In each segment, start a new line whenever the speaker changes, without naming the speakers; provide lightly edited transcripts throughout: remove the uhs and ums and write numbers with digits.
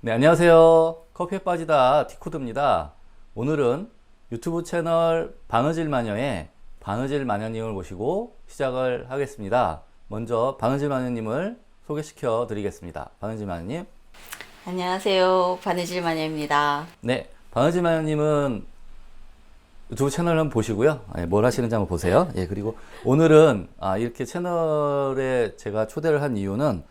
네, 안녕하세요. 커피에 빠지다 티코드입니다. 오늘은 유튜브 채널 바느질 마녀의 바느질 마녀님을 모시고 시작을 하겠습니다. 먼저 바느질 마녀님을 소개시켜 드리겠습니다. 바느질 마녀님.
안녕하세요. 바느질 마녀입니다.
네, 바느질 마녀님은 유튜브 채널 한번 보시고요. 뭘 하시는지 한번 보세요. 예, 그리고 오늘은 이렇게 채널에 제가 초대를 한 이유는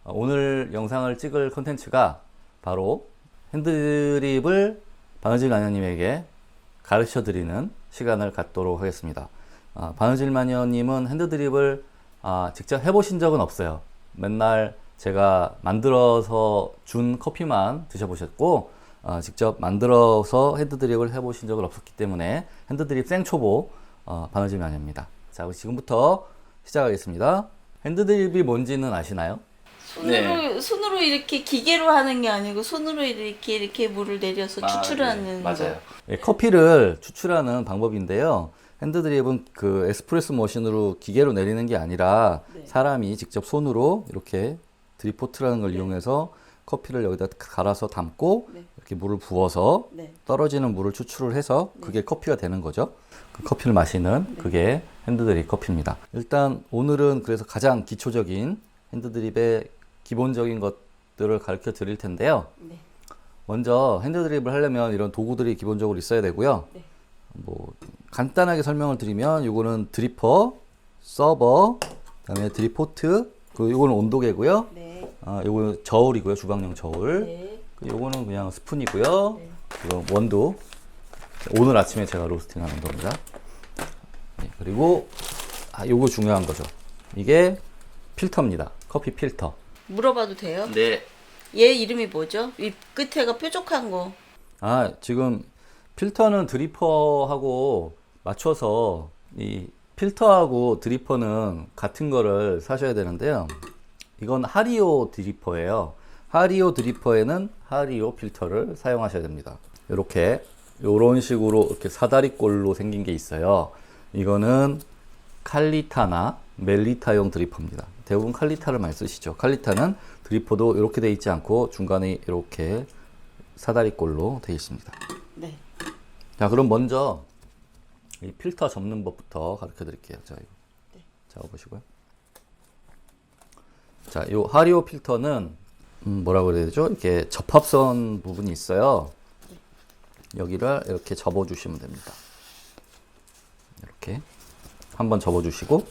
오늘 영상을 찍을 컨텐츠가 바로 핸드드립을 바느질 마녀님에게 가르쳐 드리는 시간을 갖도록 하겠습니다. 바느질 마녀님은 핸드드립을 직접 해보신 적은 없어요. 맨날 제가 만들어서 준 커피만 드셔보셨고 직접 만들어서 핸드드립을 해보신 적은 없었기 때문에 핸드드립 생초보 바느질 마녀입니다. 자, 지금부터 시작하겠습니다. 핸드드립이 뭔지는 아시나요?
손으로 이렇게 기계로 하는 게 아니고 손으로 이렇게 물을 내려서 추출하는 거.
맞아요. 예, 커피를 추출하는 방법인데요. 핸드드립은 그 에스프레소 머신으로 기계로 내리는 게 아니라 사람이 직접 손으로 이렇게 드립포트라는 걸 이용해서 커피를 여기다 갈아서 담고 이렇게 물을 부어서 떨어지는 물을 추출을 해서 그게 커피가 되는 거죠. 그 커피를 마시는 그게 핸드드립 커피입니다. 일단 오늘은 그래서 가장 기초적인 핸드드립의 기본적인 것들을 가르쳐 드릴 텐데요. 먼저 핸드드립을 하려면 이런 도구들이 기본적으로 있어야 되고요. 뭐 간단하게 설명을 드리면 요거는 드리퍼, 서버, 그다음에 드립포트, 그리고 요거는 온도계고요. 요거는 저울이고요. 주방용 저울. 요거는 그냥 스푼이고요. 그리고 원두. 오늘 아침에 제가 로스팅한 원두입니다. 그리고 요거 중요한 거죠. 이게 필터입니다. 커피 필터.
물어봐도 돼요?
네.
얘 이름이 뭐죠? 이 끝에가 뾰족한 거.
지금 필터는 드리퍼하고 맞춰서 이 필터하고 드리퍼는 같은 거를 사셔야 되는데요. 이건 하리오 드리퍼예요. 하리오 드리퍼에는 하리오 필터를 사용하셔야 됩니다. 이렇게 이런 식으로 이렇게 사다리꼴로 생긴 게 있어요. 이거는 칼리타나 멜리타용 드리퍼입니다. 대부분 칼리타를 많이 쓰시죠. 칼리타는 드리퍼도 이렇게 돼 있지 않고 중간에 이렇게 사다리꼴로 되어 있습니다.
네.
자, 그럼 먼저 이 필터 접는 법부터 가르쳐 드릴게요. 자, 이거 잡아보시고요. 자, 이 하리오 필터는 뭐라고 그래야 되죠? 이렇게 접합선 부분이 있어요. 여기를 이렇게 접어주시면 됩니다. 이렇게 한번 접어주시고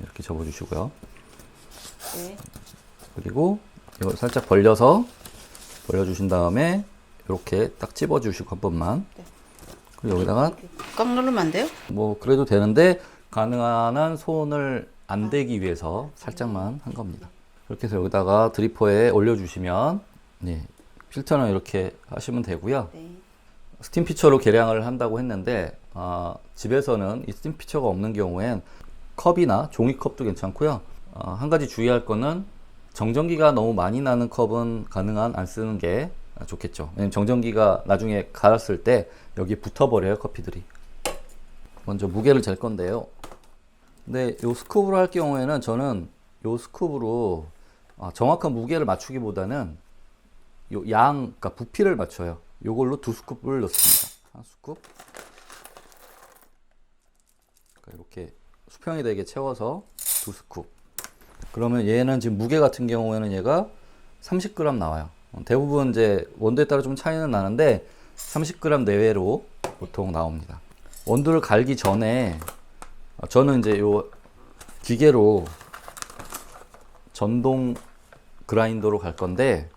이렇게 접어주시고요. 그리고 이걸 살짝 벌려주신 다음에 이렇게 딱 집어주시고 한 번만. 그리고 여기다가
꽉 누르면 안 돼요?
뭐 그래도 되는데 가능한 한 손을 안 대기 위해서 살짝만 한 겁니다. 그렇게 해서 여기다가 드리퍼에 올려주시면 필터는 이렇게 하시면 되고요. 스팀 피처로 계량을 한다고 했는데 집에서는 이 스팀 피처가 없는 경우엔 컵이나 종이컵도 괜찮고요. 한 가지 주의할 거는 정전기가 너무 많이 나는 컵은 가능한 안 쓰는 게 좋겠죠. 왜냐면 정전기가 나중에 갈았을 때 여기 붙어버려요, 커피들이. 먼저 무게를 잴 건데요. 근데 요 스쿱으로 할 경우에는 저는 요 스쿱으로 정확한 무게를 맞추기보다는 요 그러니까 부피를 맞춰요. 요걸로 2스쿱을 넣습니다. 한 스쿱. 이렇게 수평이 되게 채워서 2스쿱. 그러면 얘는 지금 무게 같은 경우에는 얘가 30g 나와요. 대부분 이제 원두에 따라 좀 차이는 나는데 30g 내외로 보통 나옵니다. 원두를 갈기 전에 저는 이제 요 기계로 전동 그라인더로 갈 건데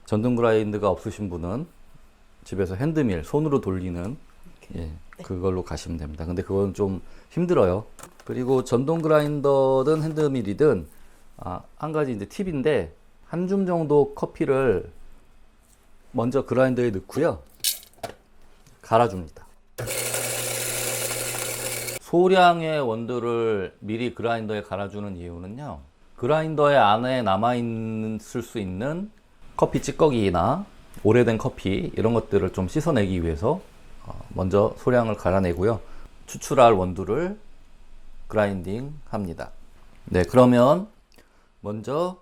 전동 그라인더가 없으신 분은 집에서 핸드밀 손으로 돌리는 그걸로 가시면 됩니다. 근데 그건 좀 힘들어요. 그리고 전동 그라인더든 핸드밀이든 한 가지 이제 팁인데 한 줌 정도 커피를 먼저 그라인더에 넣고요. 갈아줍니다. 소량의 원두를 미리 그라인더에 갈아주는 이유는요. 그라인더의 안에 남아있을 수 있는 커피 찌꺼기나 오래된 커피 이런 것들을 좀 씻어내기 위해서 먼저 소량을 갈아내고요. 추출할 원두를 그라인딩 합니다. 네, 그러면 먼저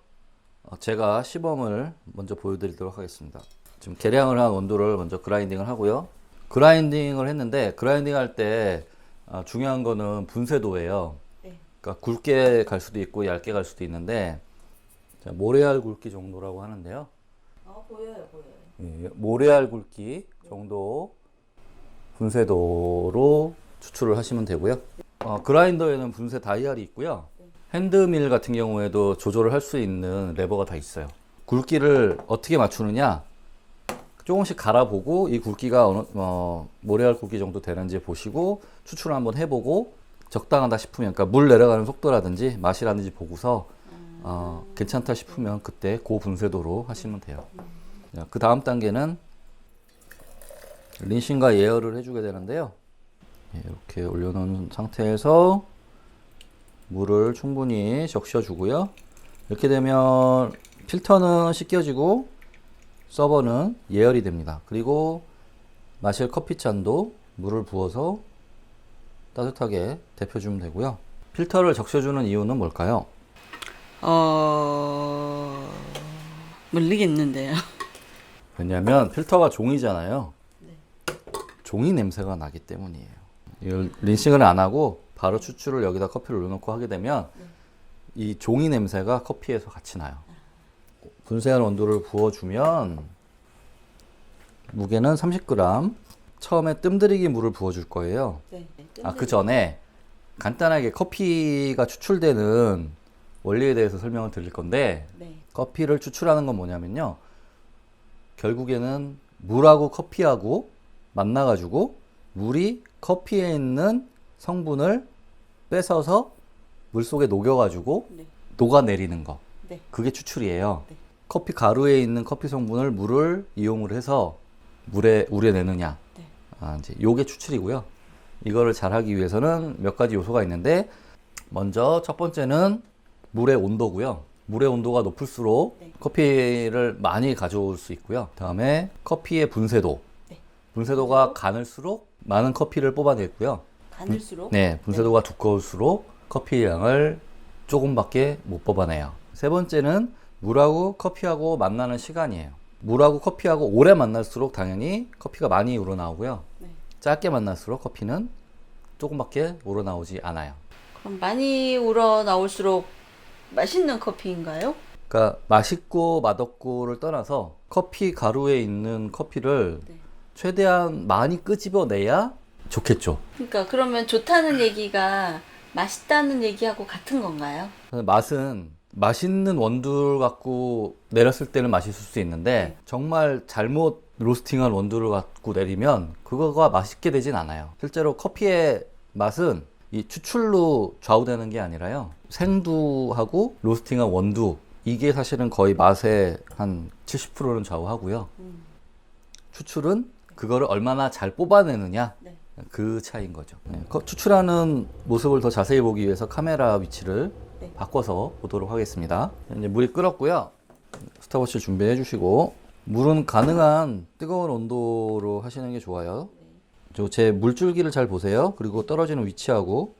제가 시범을 먼저 보여드리도록 하겠습니다. 지금 계량을 한 원두를 먼저 그라인딩을 하고요. 그라인딩을 했는데 그라인딩 할 때 중요한 거는 분쇄도예요.
네.
그러니까 굵게 갈 수도 있고 얇게 갈 수도 있는데 자, 모래알 굵기 정도라고 하는데요.
보여요.
예, 모래알 굵기 정도 분쇄도로 추출을 하시면 되고요. 그라인더에는 분쇄 다이얼이 있고요. 핸드밀 같은 경우에도 조절을 할 수 있는 레버가 다 있어요. 굵기를 어떻게 맞추느냐? 조금씩 갈아보고 이 굵기가 모래알 굵기 정도 되는지 보시고 추출을 한번 해보고 적당하다 싶으면, 그러니까 물 내려가는 속도라든지 맛이라든지 보고서 괜찮다 싶으면 그때 고분쇄도로 하시면 돼요. 그 다음 단계는 린싱과 예열을 해주게 되는데요. 이렇게 올려놓은 상태에서 물을 충분히 적셔주고요. 이렇게 되면 필터는 씻겨지고 서버는 예열이 됩니다. 그리고 마실 커피잔도 물을 부어서 따뜻하게 데펴주면 되고요. 필터를 적셔주는 이유는 뭘까요?
모르겠는데요.
왜냐하면 필터가 종이잖아요. 종이 냄새가 나기 때문이에요. 이걸 린싱을 안 하고 바로 추출을 여기다 커피를 올려놓고 하게 되면 이 종이 냄새가 커피에서 같이 나요. 분쇄한 원두를 부어주면 무게는 30g. 처음에 뜸들이기 물을 부어줄 거예요. 그 전에 간단하게 커피가 추출되는 원리에 대해서 설명을 드릴 건데, 커피를 추출하는 건 뭐냐면요, 결국에는 물하고 커피하고 만나가지고 물이 커피에 있는 성분을 뺏어서 물 속에 녹여가지고 녹아내리는 거. 그게 추출이에요. 커피 가루에 있는 커피 성분을 물을 이용을 해서 물에 우려내느냐. 이제 요게 추출이고요. 이거를 잘 하기 위해서는 몇 가지 요소가 있는데, 먼저 첫 번째는 물의 온도고요. 물의 온도가 높을수록 커피를 많이 가져올 수 있고요. 다음에 커피의 분쇄도. 분쇄도가 가늘수록 많은 커피를 뽑아내고요.
가늘수록?
분쇄도가 두꺼울수록 커피 양을 조금밖에 못 뽑아내요. 세 번째는 물하고 커피하고 만나는 시간이에요. 물하고 커피하고 오래 만날수록 당연히 커피가 많이 우러나오고요. 짧게 만날수록 커피는 조금밖에 우러나오지 않아요.
그럼 많이 우러나올수록 맛있는 커피인가요?
그러니까 맛있고 맛없고를 떠나서 커피 가루에 있는 커피를 최대한 많이 끄집어내야 좋겠죠.
그러니까 그러면 좋다는 얘기가 맛있다는 얘기하고 같은 건가요?
맛은 맛있는 원두를 갖고 내렸을 때는 맛있을 수 있는데 정말 잘못 로스팅한 원두를 갖고 내리면 그거가 맛있게 되진 않아요. 실제로 커피의 맛은 이 추출로 좌우되는 게 아니라요, 생두하고 로스팅한 원두, 이게 사실은 거의 맛의 한 70%는 좌우하고요. 추출은 그거를 얼마나 잘 뽑아내느냐, 그 차이인 거죠. 추출하는 모습을 더 자세히 보기 위해서 카메라 위치를 바꿔서 보도록 하겠습니다. 이제 물이 끓었고요. 스탑워치 준비해 주시고, 물은 가능한 뜨거운 온도로 하시는 게 좋아요. 제 물줄기를 잘 보세요. 그리고 떨어지는 위치하고.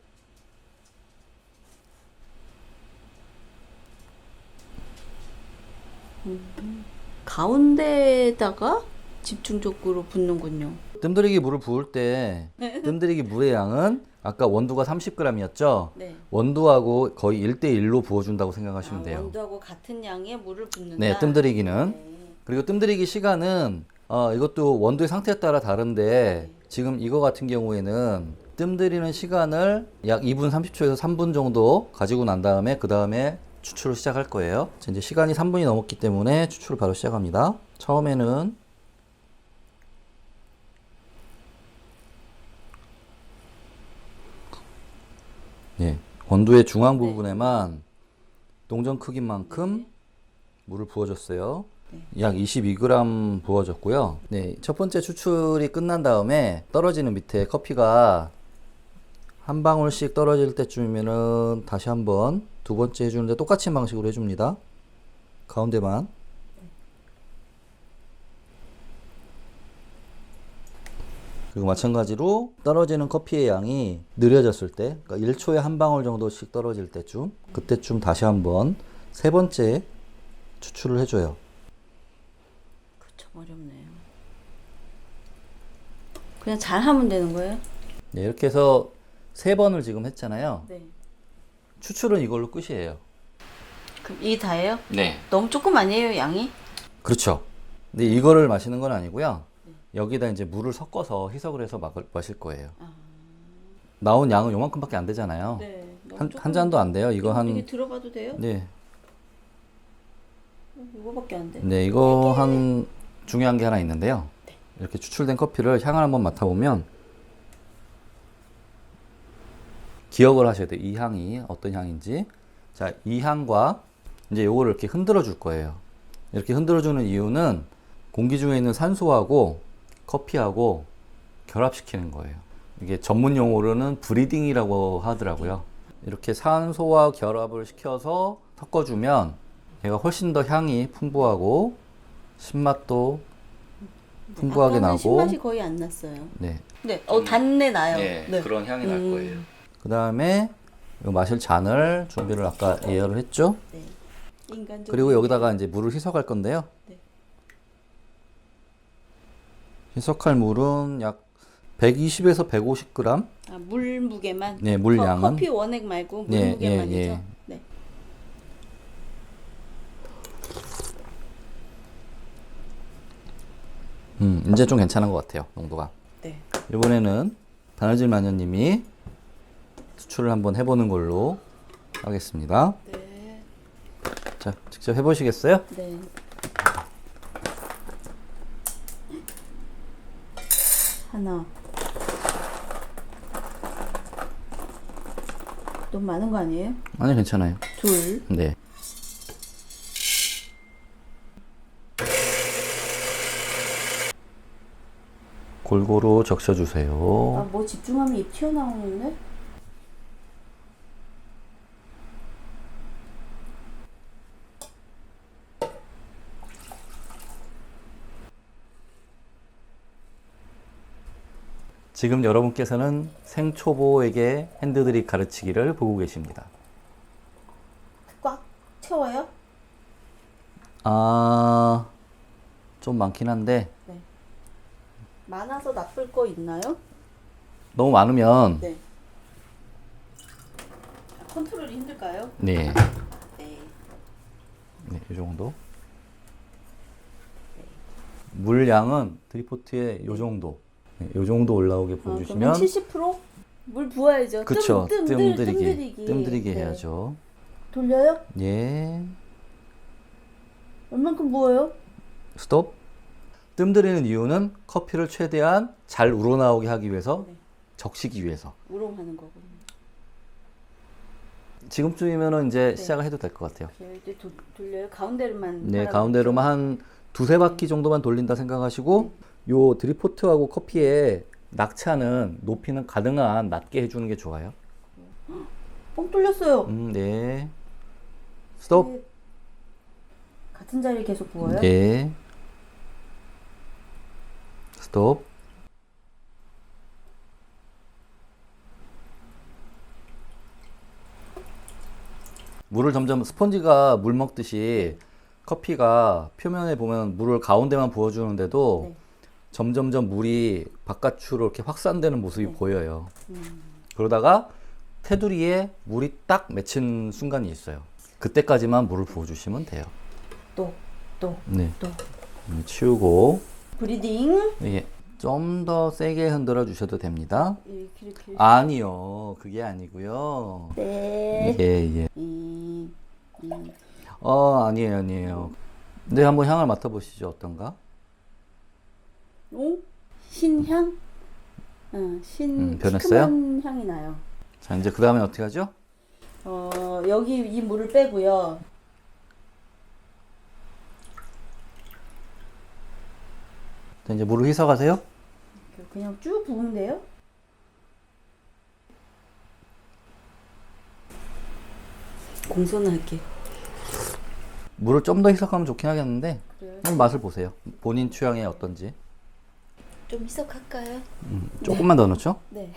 가운데에다가 집중적으로 붓는군요.
뜸들이기 물을 부을 때 뜸들이기 물의 양은 아까 원두가 30g이었죠? 원두하고 거의 1대1로 부어준다고 생각하시면 돼요.
원두하고 같은 양의 물을 붓는다?
네, 뜸들이기는. 그리고 뜸들이기 시간은 이것도 원두의 상태에 따라 다른데, 지금 이거 같은 경우에는 뜸들이는 시간을 약 2분 30초에서 3분 정도 가지고 난 다음에 그 다음에 추출을 시작할 거예요. 이제 시간이 3분이 넘었기 때문에 추출을 바로 시작합니다. 처음에는 원두의 중앙 부분에만 동전 크기만큼 물을 부어줬어요. 약 22g 부어줬고요. 첫 번째 추출이 끝난 다음에 떨어지는 밑에 커피가 한 방울씩 떨어질 때쯤이면은 다시 한번 두 번째 해주는데 똑같은 방식으로 해줍니다. 가운데만. 그리고 마찬가지로 떨어지는 커피의 양이 느려졌을 때, 그러니까 1초에 한 방울 정도씩 떨어질 때쯤, 그때쯤 다시 한번 세 번째 추출을 해줘요.
참 어렵네요. 그냥 잘 하면 되는 거예요?
네, 이렇게 해서 3번을 지금 했잖아요.
네.
추출은 이걸로 끝이에요.
그럼 이 다예요?
네.
너무 조금 아니에요, 양이?
그렇죠. 근데 이거를 마시는 건 아니고요. 여기다 이제 물을 섞어서 희석을 해서 마실 거예요. 나온 양은 요만큼밖에 안 되잖아요.
네.
한 잔도 안 돼요. 이거
이게 들어가도 돼요?
네.
이거밖에 안 돼.
네, 이거 한 중요한 게 하나 있는데요. 이렇게 추출된 커피를 향을 한번 맡아보면 기억을 하셔야 돼요. 이 향이 어떤 향인지. 자, 이 향과 이제 요거를 이렇게 흔들어 줄 거예요. 이렇게 흔들어 주는 이유는 공기 중에 있는 산소하고 커피하고 결합시키는 거예요. 이게 전문 용어로는 브리딩이라고 하더라고요. 이렇게 산소와 결합을 시켜서 섞어주면 얘가 훨씬 더 향이 풍부하고 신맛도 풍부하게
아까는
나고.
신맛이 거의 안 났어요.
네.
네, 단내 나요.
네, 그런 향이 날 거예요. 그 다음에 마실 잔을 준비를 아까 예열을 했죠.
네. 인간적인.
그리고 여기다가 이제 물을 희석할 건데요.
네.
희석할 물은 약 120에서 150g.
아, 물 무게만?
네, 물 양은.
커피 원액 말고 물
예,
무게만이죠?
예, 예.
네.
이제 좀 괜찮은 것 같아요, 농도가.
네.
이번에는 바느질 마녀님이 수출을 한번 해보는 걸로 하겠습니다.
네.
자, 직접 해보시겠어요?
네. 하나. 너무 많은 거 아니에요?
아니, 괜찮아요.
둘.
네. 골고루 적셔주세요.
아, 뭐 집중하면 입 튀어나오는데?
지금 여러분께서는 생초보에게 핸드드립 가르치기를 보고 계십니다.
꽉 채워요?
아, 좀 많긴 한데
네. 많아서 나쁠 거 있나요?
너무 많으면
네. 컨트롤이 힘들까요?
네,
네.
네, 이 정도. 물량은 드리포트에 이 정도, 네, 이 정도 올라오게 부어주시면.
70%? 물 부어야죠.
그쵸.
뜸들이기.
뜸들이게
네.
해야죠.
돌려요?
예.
얼만큼 부어요?
스톱. 뜸들이는 이유는 커피를 최대한 잘 우러나오게 하기 위해서,
네.
적시기 위해서.
우롱하는 거군요.
지금쯤이면은 이제
네.
시작을 해도 될 것 같아요.
이제 돌려요? 가운데로만.
네,
하라고
가운데로만
했죠?
한 두세 바퀴 정도만 돌린다 생각하시고, 요 드리포트하고 커피의 낙차는 높이는 가능한 낮게 해주는 게 좋아요.
뻥 뚫렸어요.
네. 스톱.
네. 같은 자리에 계속 부어요?
네. 스톱. 물을 점점 스펀지가 물 먹듯이 커피가 표면에 보면 물을 가운데만 부어주는데도
네.
점점점 물이 바깥으로 이렇게 확산되는 모습이
네.
보여요. 그러다가 테두리에 물이 딱 맺힌 순간이 있어요. 그때까지만 물을 부어주시면 돼요.
또.
네. 치우고
브리딩.
이게 좀 더 세게 흔들어 주셔도 됩니다.
이렇게.
아니요, 그게 아니고요.
네.
예. 아니에요. 네, 한번 향을 맡아보시죠. 어떤가?
오? 신향?
변했어요?
시큼한 향이 나요.
자, 이제 그 다음에 어떻게 하죠?
여기 이 물을 빼고요.
자, 이제 물을 희석하세요.
그냥 쭉 부으는데요? 공손하게.
물을 좀 더 희석하면 좋긴 하겠는데
그래요?
한번 맛을 보세요. 본인 취향에 어떤지.
좀 희석할까요?
조금만 더 넣죠?
네.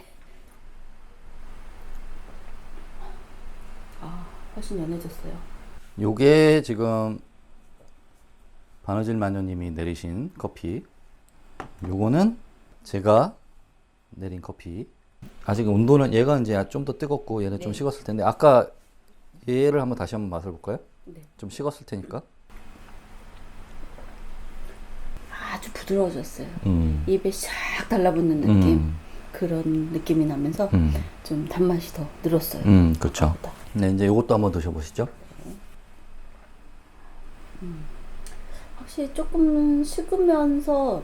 훨씬 연해졌어요.
요게 지금 바느질 마녀님이 내리신 커피. 요거는 제가 내린 커피. 아직 온도는 얘가 이제 좀 더 뜨겁고 얘는 좀
네.
식었을 텐데 아까 얘를 한번 다시 한번 맛을 볼까요?
네.
좀 식었을 테니까.
아주 부드러워졌어요.
음.
입에 샥 달라붙는 느낌. 그런 느낌이 나면서 좀 단맛이 더 늘었어요.
그렇죠.
아까보다.
네, 이제 이것도 한번 드셔보시죠.
확실히 조금 식으면서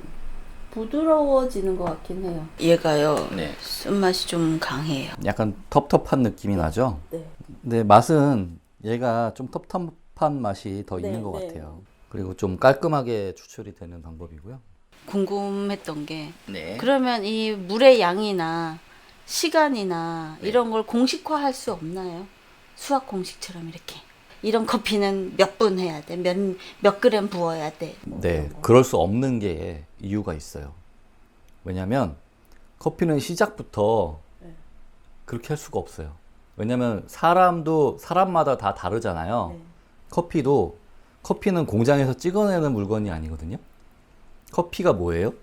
부드러워지는 것 같긴 해요. 얘가요.
네.
쓴맛이 좀 강해요.
약간 텁텁한 느낌이 나죠?
네.
근데 맛은 얘가 좀 텁텁한 맛이 더
네,
있는 것
네.
같아요. 그리고 좀 깔끔하게 추출이 되는 방법이고요.
궁금했던 게
네.
그러면 이 물의 양이나 시간이나 이런 걸 공식화할 수 없나요? 수학 공식처럼 이렇게. 이런 커피는 몇 분 해야 돼? 몇 그램 부어야 돼?
네, 그럴 수 없는 게 이유가 있어요. 왜냐면 커피는 시작부터 그렇게 할 수가 없어요. 왜냐면 사람마다 다 다르잖아요.
네.
커피는 공장에서 찍어내는 물건이 아니거든요. 커피가 뭐예요?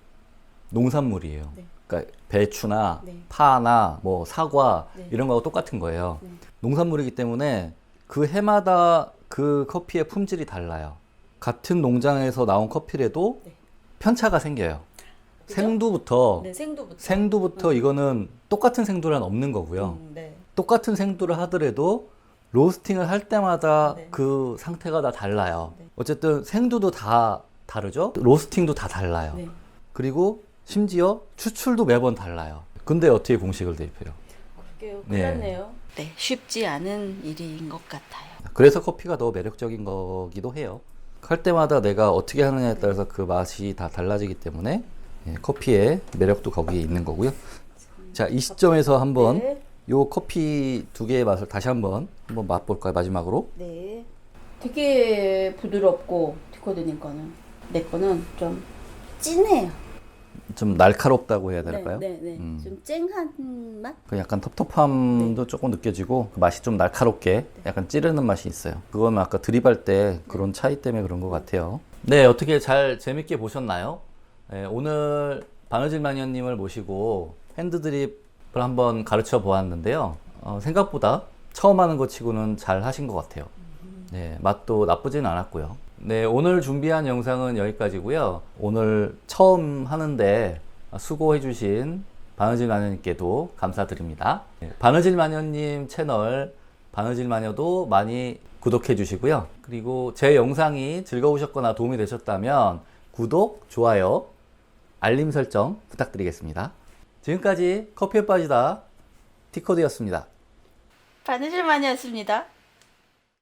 농산물이에요.
네.
그러니까 배추나
네.
파나 뭐 사과
네.
이런 거하고 똑같은 거예요.
네.
농산물이기 때문에 그 해마다 그 커피의 품질이 달라요. 같은 농장에서 나온 커피라도
네.
편차가 생겨요.
그죠?
생두부터
네, 생두부터.
생두부터 이거는 똑같은 생두란 없는 거고요.
네.
똑같은 생두를 하더라도 로스팅을 할 때마다
네.
그 상태가 다 달라요.
네.
어쨌든 생두도 다 다르죠. 로스팅도 다 달라요.
네.
그리고 심지어 추출도 매번 달라요. 근데 어떻게 공식을 대입해요?
그러게요.
네.
그렇네요. 네, 쉽지 않은 일인 것 같아요.
그래서 커피가 더 매력적인 거기도 해요. 할 때마다 내가 어떻게 하느냐에 따라서 그 맛이 다 달라지기 때문에 커피의 매력도 거기에 있는 거고요. 자, 이 시점에서 한번
네.
요 커피 두 개의 맛을 다시 한번 맛볼까요? 마지막으로.
네. 되게 부드럽고 디코드님 거는 내 거는 좀 진해요.
좀 날카롭다고 해야 될까요?
네, 네, 네. 좀 쨍한 맛?
그 약간 텁텁함도 조금 느껴지고 그 맛이 좀 날카롭게 약간 찌르는 맛이 있어요. 그건 아까 드립할 때 그런 차이 때문에 그런 것 같아요. 네, 어떻게 잘 재밌게 보셨나요? 네, 오늘 바느질 마녀님을 모시고 핸드 드립을 한번 가르쳐 보았는데요. 생각보다 처음 하는 것 치고는 잘 하신 것 같아요. 네, 맛도 나쁘진 않았고요. 네, 오늘 준비한 영상은 여기까지고요. 오늘 처음 하는데 수고해주신 바느질 마녀님께도 감사드립니다. 네, 바느질 마녀님 채널 바느질 마녀도 많이 구독해 주시고요. 그리고 제 영상이 즐거우셨거나 도움이 되셨다면 구독, 좋아요, 알림 설정 부탁드리겠습니다. 지금까지 커피에 빠지다 티코드였습니다.
바느질 많이 했습니다.